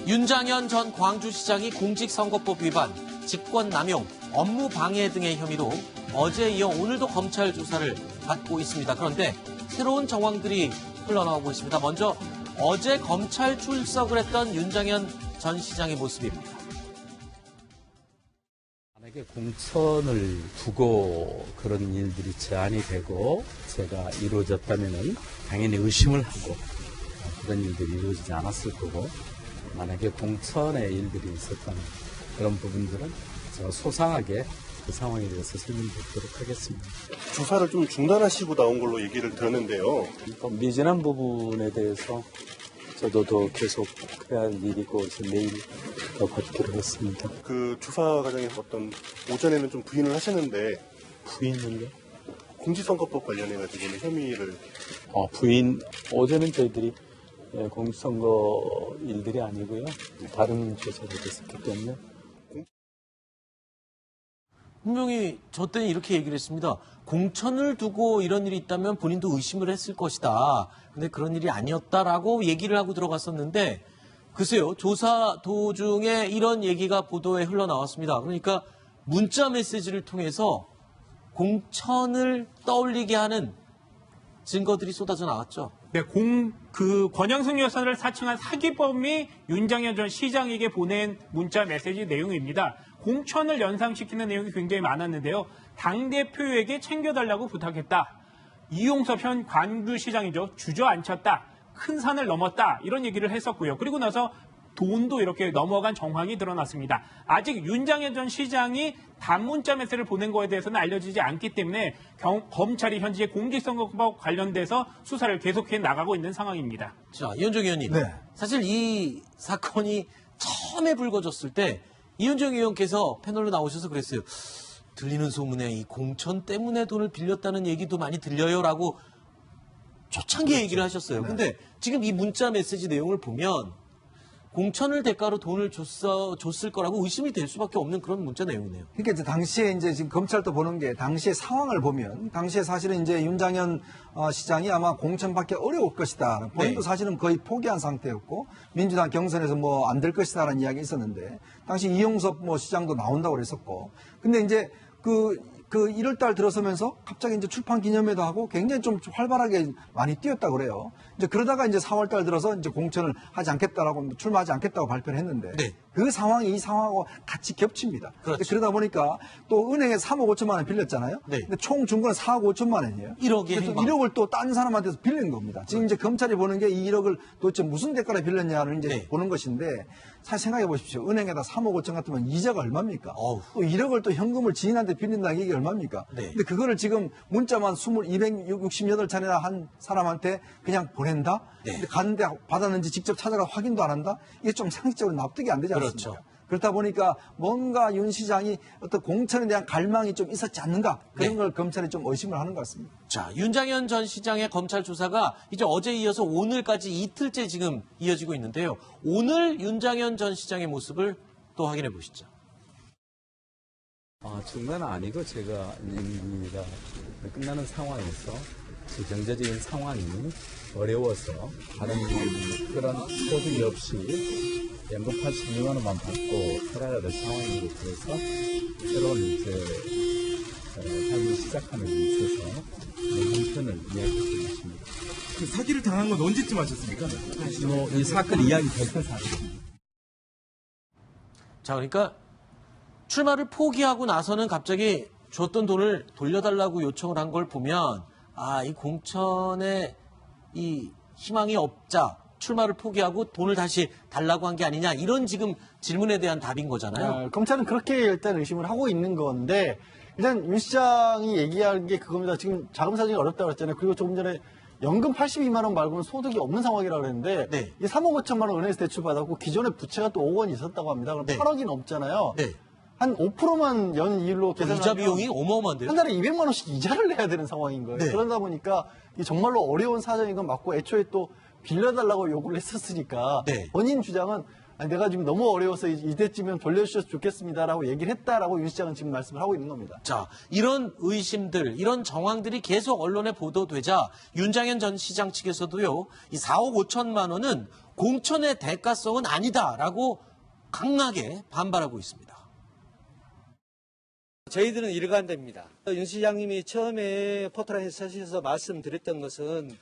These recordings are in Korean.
윤장현 전 광주시장이 공직선거법 위반, 직권남용, 업무방해 등의 혐의로 어제 이어 오늘도 검찰 조사를 받고 있습니다. 그런데 새로운 정황들이 흘러나오고 있습니다. 먼저 어제 검찰 출석을 했던 윤장현 전 시장의 모습입니다. 만약에 공천을 두고 그런 일들이 제한이 되고 제가 이루어졌다면 당연히 의심을 하고 그런 일들이 이루어지지 않았을 거고, 만약에 공천의 일들이 있었다면 그런 부분들은 제가 소상하게 그 상황에 대해서 설명드리도록 하겠습니다. 조사를 좀 중단하시고 나온 걸로 얘기를 들었는데요. 미진한 부분에 대해서 저도 더 계속 해야 할 일이고 내일 더 받기로 했습니다. 그 조사 과정에서 어떤 오전에는 좀 부인을 하셨는데 부인은요? 공직선거법 관련해가지고는 혐의를 부인 어제는 저희들이 공직선거 일들이 아니고요. 다른 조사가 됐었기 때문에. 분명히 저 때는 이렇게 얘기를 했습니다. 공천을 두고 이런 일이 있다면 본인도 의심을 했을 것이다. 근데 그런 일이 아니었다라고 얘기를 하고 들어갔었는데, 글쎄요, 조사 도중에 이런 얘기가 보도에 흘러나왔습니다. 그러니까 문자 메시지를 통해서 공천을 떠올리게 하는 증거들이 쏟아져 나왔죠. 네, 권영승 여사를 사칭한 사기범이 윤장현 전 시장에게 보낸 문자 메시지 내용입니다. 공천을 연상시키는 내용이 굉장히 많았는데요. 당대표에게 챙겨달라고 부탁했다. 이용섭 현 광주시장이죠. 주저앉혔다. 큰 산을 넘었다. 이런 얘기를 했었고요. 그리고 나서 돈도 이렇게 넘어간 정황이 드러났습니다. 아직 윤장현 전 시장이 단문자 메시지를 보낸 거에 대해서는 알려지지 않기 때문에 검찰이 현재 공직선거법 관련돼서 수사를 계속해 나가고 있는 상황입니다. 자, 이현정 의원님. 네. 사실 이 사건이 처음에 불거졌을 때 이현정 의원께서 패널로 나오셔서 그랬어요. 들리는 소문에 이 공천 때문에 돈을 빌렸다는 얘기도 많이 들려요라고 초창기에 얘기를 하셨어요. 네. 근데 지금 이 문자 메시지 내용을 보면 공천을 대가로 돈을 줬을 거라고 의심이 될 수밖에 없는 그런 문자 내용이네요. 그러니까 이제 당시에 이제 지금 검찰도 보는 게 당시의 상황을 보면 당시에 사실은 이제 윤장현 시장이 아마 공천 받기 어려울 것이다. 본인도 네. 사실은 거의 포기한 상태였고 민주당 경선에서 뭐 안 될 것이다라는 이야기 있었는데 당시 이용섭 시장도 나온다고 그랬었고, 근데 이제 그 1월 달 들어서면서 갑자기 이제 출판 기념회도 하고 굉장히 좀 활발하게 많이 뛰었다고 그래요. 이제 그러다가 이제 4월 달 들어서 이제 공천을 하지 않겠다라고, 출마하지 않겠다고 발표를 했는데 네. 그 상황이 이 상황하고 같이 겹칩니다. 그렇죠. 그러다 보니까 또 은행에 3억 5천만 원 빌렸잖아요. 네. 근데 총 준 건 4억 5천만 원이에요. 1억에 그래서 1억을 또 다른 사람한테서 빌린 겁니다. 지금 이제 검찰이 보는 게 이 1억을 도대체 무슨 대가로 빌렸냐를 이제 네. 보는 것인데, 사실 생각해 보십시오. 은행에다 3억 5천 같으면 이자가 얼마입니까? 어우. 또 1억을 또 현금을 지인한테 빌린다는 게 얼마입니까? 네. 근데 그거를 지금 문자만 268차례나 한 사람한테 그냥 보낸다? 네. 근데 갔는데 받았는지 직접 찾아가 확인도 안 한다? 이게 좀 상식적으로 납득이 안 되지 않습니까? 그렇죠. 그렇다 보니까 뭔가 윤 시장이 어떤 공천에 대한 갈망이 좀 있었지 않는가? 그런 네. 걸 검찰이 좀 의심을 하는 것 같습니다. 자, 윤장현 전 시장의 검찰 조사가 이제 어제 이어서 오늘까지 이틀째 지금 이어지고 있는데요. 오늘 윤장현 전 시장의 모습을 또 확인해 보시죠. 중간은 아니고 제가 임기가 끝나는 상황에서 제 경제적인 상황이 어려워서 다른 그런 소득이 없이 연금 82만 원만 받고 살아야 될 상황인 것 같아서 새로운 이제 삶을 시작하는 데 있어서 형편을 이야기하고 있습니다. 그 사기를 당한 건 언제쯤 하셨습니까? 이 사건 이야기 될때 사건입니다. 자, 그러니까 출마를 포기하고 나서는 갑자기 줬던 돈을 돌려달라고 요청을 한 걸 보면, 이 공천에 이 희망이 없자 출마를 포기하고 돈을 다시 달라고 한 게 아니냐, 이런 지금 질문에 대한 답인 거잖아요. 검찰은 그렇게 일단 의심을 하고 있는 건데, 일단 윤 시장이 얘기한 게 그겁니다. 지금 자금 사정이 어렵다고 그랬잖아요. 그리고 조금 전에 연금 82만 원 말고는 소득이 없는 상황이라고 그랬는데, 네. 이 3억 5천만 원 은행에서 대출받았고 기존에 부채가 또 5억 원 있었다고 합니다. 그럼 네. 8억이 넘잖아요. 네. 한 5%만 연이율로 계산하면 이자 비용이 어마어마한데요. 한 달에 200만 원씩 이자를 내야 되는 상황인 거예요. 네. 그러다 보니까 이 정말로 어려운 사정인 건 맞고, 애초에 또 빌려달라고 요구를 했었으니까 네. 본인 주장은 아니, 내가 지금 너무 어려워서 이때쯤은 돌려주셔서 좋겠습니다라고 얘기를 했다라고 윤 시장은 지금 말씀을 하고 있는 겁니다. 자, 이런 의심들, 이런 정황들이 계속 언론에 보도되자 윤장현 전 시장 측에서도요, 이 4억 5천만 원은 공천의 대가성은 아니다라고 강하게 반발하고 있습니다. 저희들은 일관됩니다. 윤 시장님이 처음에 포털에서 하셔서 말씀드렸던 것은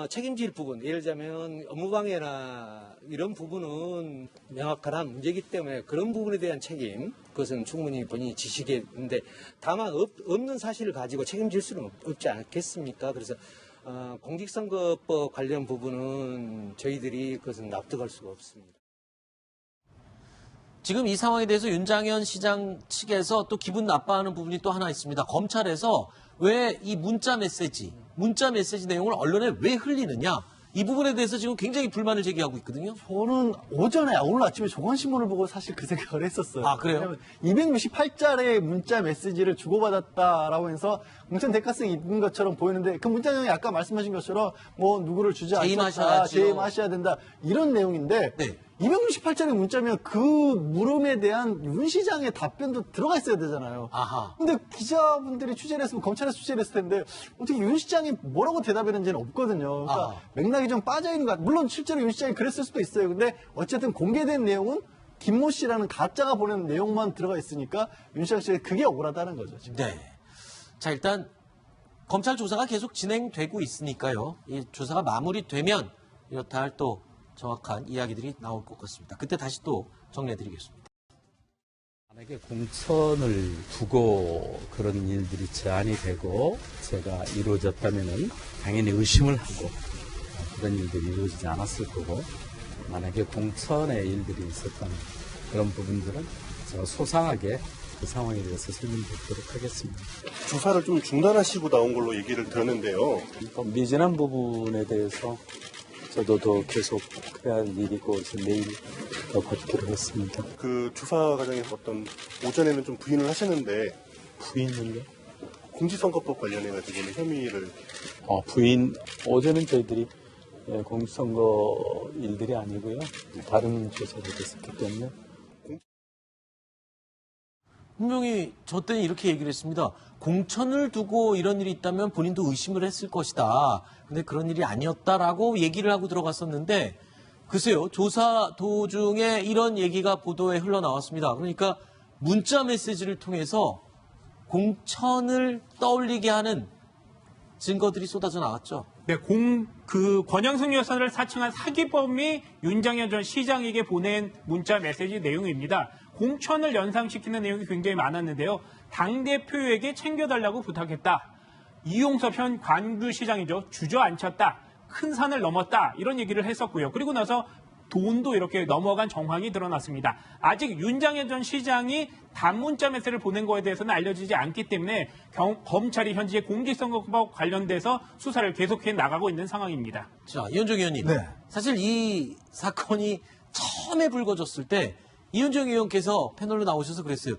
책임질 부분, 예를 들자면 업무방해나 이런 부분은 명확한 문제이기 때문에 그런 부분에 대한 책임, 그것은 충분히 본인이 지시겠는데 다만 없는 사실을 가지고 책임질 수는 없지 않겠습니까? 그래서 공직선거법 관련 부분은 저희들이 그것은 납득할 수가 없습니다. 지금 이 상황에 대해서 윤장현 시장 측에서 또 기분 나빠하는 부분이 또 하나 있습니다. 검찰에서 왜 이 문자 메시지 내용을 언론에 왜 흘리느냐, 이 부분에 대해서 지금 굉장히 불만을 제기하고 있거든요. 저는 오늘 아침에 조선신문을 보고 사실 그 생각을 했었어요. 아, 그래요? 268자의 문자 메시지를 주고받았다라고 해서 공천 대가성이 있는 것처럼 보이는데 그 문자 내용이 아까 말씀하신 것처럼 뭐 누구를 주저앉혔다, 재임하셔야 된다 이런 내용인데 네. 268자의 문자면 그 물음에 대한 윤 시장의 답변도 들어가 있어야 되잖아요. 아하. 근데 기자분들이 취재를 했으면 검찰에서 취재를 했을 텐데 어떻게 윤 시장이 뭐라고 대답했는지는 없거든요. 그러니까 아하. 맥락이 좀 빠져있는 것 같아요. 물론 실제로 윤 시장이 그랬을 수도 있어요. 근데 어쨌든 공개된 내용은 김모 씨라는 가짜가 보낸 내용만 들어가 있으니까 윤 시장 씨가 그게 억울하다는 거죠. 지금. 네. 자, 일단 검찰 조사가 계속 진행되고 있으니까요. 이 조사가 마무리되면 이렇다 할 또 정확한 이야기들이 나올 것 같습니다. 그때 다시 또 정리해드리겠습니다. 만약에 공천을 두고 그런 일들이 제한이 되고 제가 이루어졌다면은 당연히 의심을 하고 그런 일들이 이루어지지 않았을 거고, 만약에 공천의 일들이 있었다면 그런 부분들은 제가 소상하게 그 상황에 대해서 설명드리도록 하겠습니다. 조사를 좀 중단하시고 나온 걸로 얘기를 들었는데요. 미진한 부분에 대해서 저도 더 계속 해야 할 일이고 그래서 내일 더 받기로 했습니다. 그 조사 과정에서 어떤 오전에는 좀 부인을 하셨는데 부인은요? 공직선거법 관련해가지고는 혐의를 부인, 어제는 저희들이 공직선거 일들이 아니고요. 다른 조사가 됐었기 때문에. 분명히 저 때는 이렇게 얘기를 했습니다. 공천을 두고 이런 일이 있다면 본인도 의심을 했을 것이다. 근데 그런 일이 아니었다라고 얘기를 하고 들어갔었는데, 글쎄요, 조사 도중에 이런 얘기가 보도에 흘러나왔습니다. 그러니까 문자 메시지를 통해서 공천을 떠올리게 하는 증거들이 쏟아져 나왔죠. 네, 권영승 여사를 사칭한 사기범이 윤장현 전 시장에게 보낸 문자 메시지 내용입니다. 공천을 연상시키는 내용이 굉장히 많았는데요. 당대표에게 챙겨달라고 부탁했다. 이용섭 현 광주시장이죠. 주저앉혔다. 큰 산을 넘었다. 이런 얘기를 했었고요. 그리고 나서 돈도 이렇게 넘어간 정황이 드러났습니다. 아직 윤장현 전 시장이 단문자 메시지를 보낸 거에 대해서는 알려지지 않기 때문에 검찰이 현재 공직선거법 관련돼서 수사를 계속해 나가고 있는 상황입니다. 자, 이현정 의원님. 네. 사실 이 사건이 처음에 불거졌을 때 이현정 의원께서 패널로 나오셔서 그랬어요.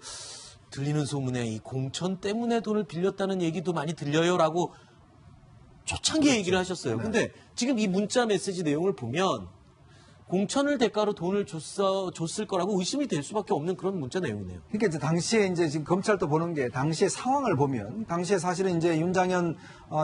들리는 소문에 이 공천 때문에 돈을 빌렸다는 얘기도 많이 들려요라고 초창기에 얘기를 하셨어요. 근데 지금 이 문자 메시지 내용을 보면 공천을 대가로 돈을 줬을 거라고 의심이 될 수밖에 없는 그런 문자 내용이네요. 그러니까 이제 당시에 이제 지금 검찰도 보는 게 당시의 상황을 보면 당시에 사실은 이제 윤장현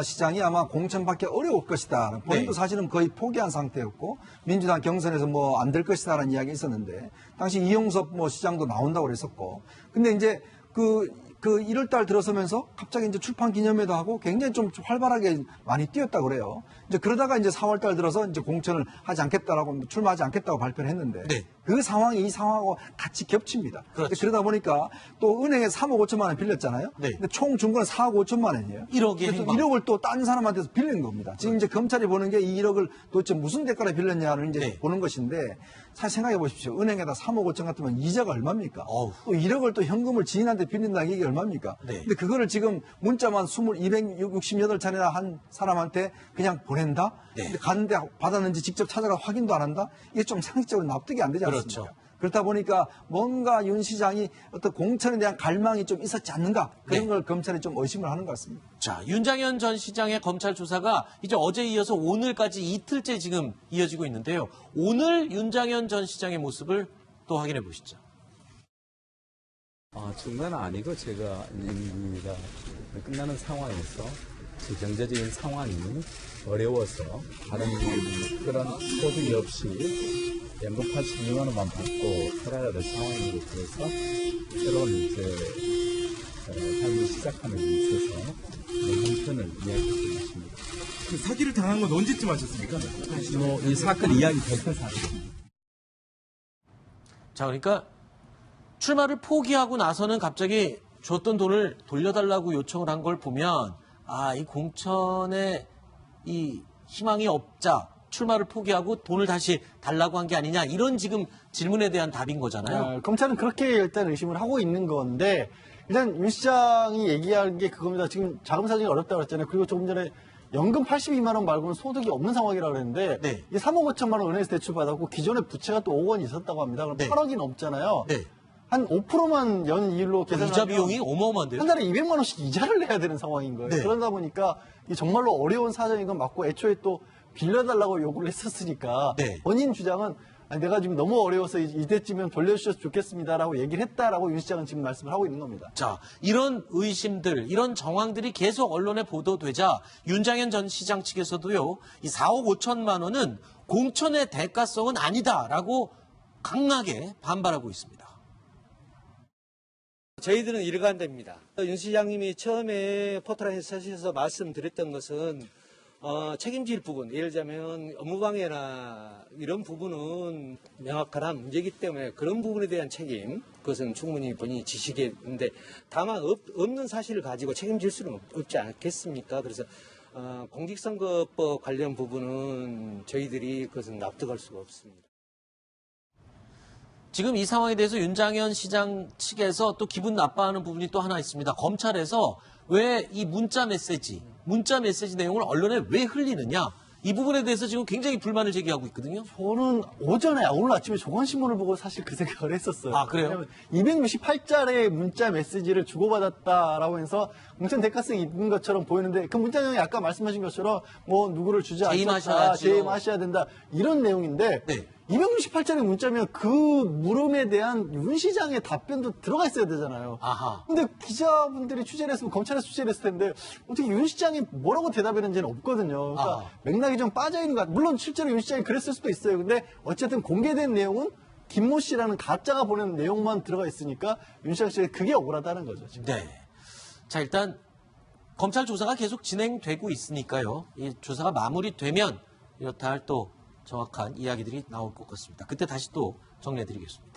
시장이 아마 공천받기 어려울 것이다. 본인도 네. 사실은 거의 포기한 상태였고 민주당 경선에서 뭐 안 될 것이다라는 이야기 있었는데 당시 이용섭 시장도 나온다고 그랬었고 근데 이제 그 1월달 들어서면서 갑자기 이제 출판 기념회도 하고 굉장히 좀 활발하게 많이 뛰었다 그래요. 이제 그러다가 이제 4월달 들어서 이제 공천을 하지 않겠다라고 출마하지 않겠다고 발표를 했는데 네. 그 상황이 이 상황하고 같이 겹칩니다. 그렇죠. 그러다 보니까 또 은행에 3억 5천만 원 빌렸잖아요. 네. 근데 총 준 건 4억 5천만 원이에요. 1억에 그래서 행방. 1억을 또 다른 사람한테서 빌린 겁니다. 지금 이제 검찰이 보는 게 이 1억을 도대체 무슨 대가로 빌렸냐를 이제 네. 보는 것인데 사실 생각해 보십시오. 은행에다 3억 5천 같으면 이자가 얼마입니까? 어우. 또 1억을 또 현금을 지인한테 빌린다는 게 얼마입니까? 네. 근데 그거를 지금 문자만 268차례나 한 사람한테 그냥 보낸다? 네. 근데 갔는데 받았는지 직접 찾아가 확인도 안 한다? 이게 좀 상식적으로 납득이 안 되지 않습니까? 그렇죠. 그렇다 보니까 뭔가 윤 시장이 어떤 공천에 대한 갈망이 좀 있었지 않는가 그런 네. 걸 검찰이 좀 의심을 하는 것 같습니다. 자, 윤장현 전 시장의 검찰 조사가 이제 어제 이어서 오늘까지 이틀째 지금 이어지고 있는데요. 오늘 윤장현 전 시장의 모습을 또 확인해 보시죠. 중간은 아니고 제가 임기가 끝나는 상황에서 제 경제적인 상황이 어려워서 다른 그런 소득이 없이 연금 82만 원만 받고 살아야 될 상황이 돼서 새로운 이제 삶을 시작하는 데 있어서 형편을 이야기하고 있습니다. 그 사기를 당한 건 언제쯤 하셨습니까? 이 사건 이야기 발표사 자, 그러니까 출마를 포기하고 나서는 갑자기 줬던 돈을 돌려달라고 요청을 한 걸 보면 이 공천에 이 희망이 없자 출마를 포기하고 돈을 다시 달라고 한 게 아니냐 이런 지금 질문에 대한 답인 거잖아요. 검찰은 그렇게 일단 의심을 하고 있는 건데 일단 윤 시장이 얘기한 게 그겁니다. 지금 자금 사정이 어렵다고 그랬잖아요. 그리고 조금 전에 연금 82만 원 말고는 소득이 없는 상황이라고 그랬는데 네. 이게 3억 5천만 원 은행에서 대출받았고 기존에 부채가 또 5억 원 있었다고 합니다. 그럼 네. 8억이 넘잖아요. 네. 한 5%만 연이율로 계산하면 이자 비용이 어마어마한데요. 한 달에 200만 원씩 이자를 내야 되는 상황인 거예요. 네. 그러다 보니까 이게 정말로 어려운 사정인 건 맞고 애초에 또 빌려달라고 요구를 했었으니까 네. 본인 주장은 내가 지금 너무 어려워서 이때쯤면 돌려주셔서 좋겠습니다라고 얘기를 했다라고 윤 시장은 지금 말씀을 하고 있는 겁니다. 자, 이런 의심들, 이런 정황들이 계속 언론에 보도되자 윤장현 전 시장 측에서도요, 이 4억 5천만 원은 공천의 대가성은 아니다라고 강하게 반발하고 있습니다. 저희들은 일관됩니다. 윤 시장님이 처음에 포털에서 사실에서 말씀드렸던 것은 책임질 부분, 예를 들자면 업무방해나 이런 부분은 명확한 문제이기 때문에 그런 부분에 대한 책임, 그것은 충분히 본인이 지시겠는데 다만 없는 사실을 가지고 책임질 수는 없지 않겠습니까? 그래서 공직선거법 관련 부분은 저희들이 그것은 납득할 수가 없습니다. 지금 이 상황에 대해서 윤장현 시장 측에서 또 기분 나빠하는 부분이 또 하나 있습니다. 검찰에서 왜 이 문자 메시지 내용을 언론에 왜 흘리느냐? 이 부분에 대해서 지금 굉장히 불만을 제기하고 있거든요. 저는 오늘 아침에 조선신문을 보고 사실 그 생각을 했었어요. 아, 그래요? 268자리의 문자 메시지를 주고받았다라고 해서 공천 대가성이 있는 것처럼 보이는데 그 문자 내용이 아까 말씀하신 것처럼 뭐 누구를 주지 않겠다, 재임하셔야 된다 이런 내용인데 네. 268자리 문자면 그 물음에 대한 윤 시장의 답변도 들어가 있어야 되잖아요. 아하. 근데 기자분들이 취재를 했으면 검찰에서 취재를 했을 텐데 어떻게 윤 시장이 뭐라고 대답했는지는 없거든요. 그러니까 아하. 맥락이 좀 빠져있는 것 같아요. 물론 실제로 윤 시장이 그랬을 수도 있어요. 근데 어쨌든 공개된 내용은 김모 씨라는 가짜가 보낸 내용만 들어가 있으니까 윤 시장 씨가 그게 억울하다는 거죠. 지금. 네. 자, 일단 검찰 조사가 계속 진행되고 있으니까요. 이 조사가 마무리되면 이렇다 할 또 정확한 이야기들이 나올 것 같습니다. 그때 다시 또 정리해드리겠습니다.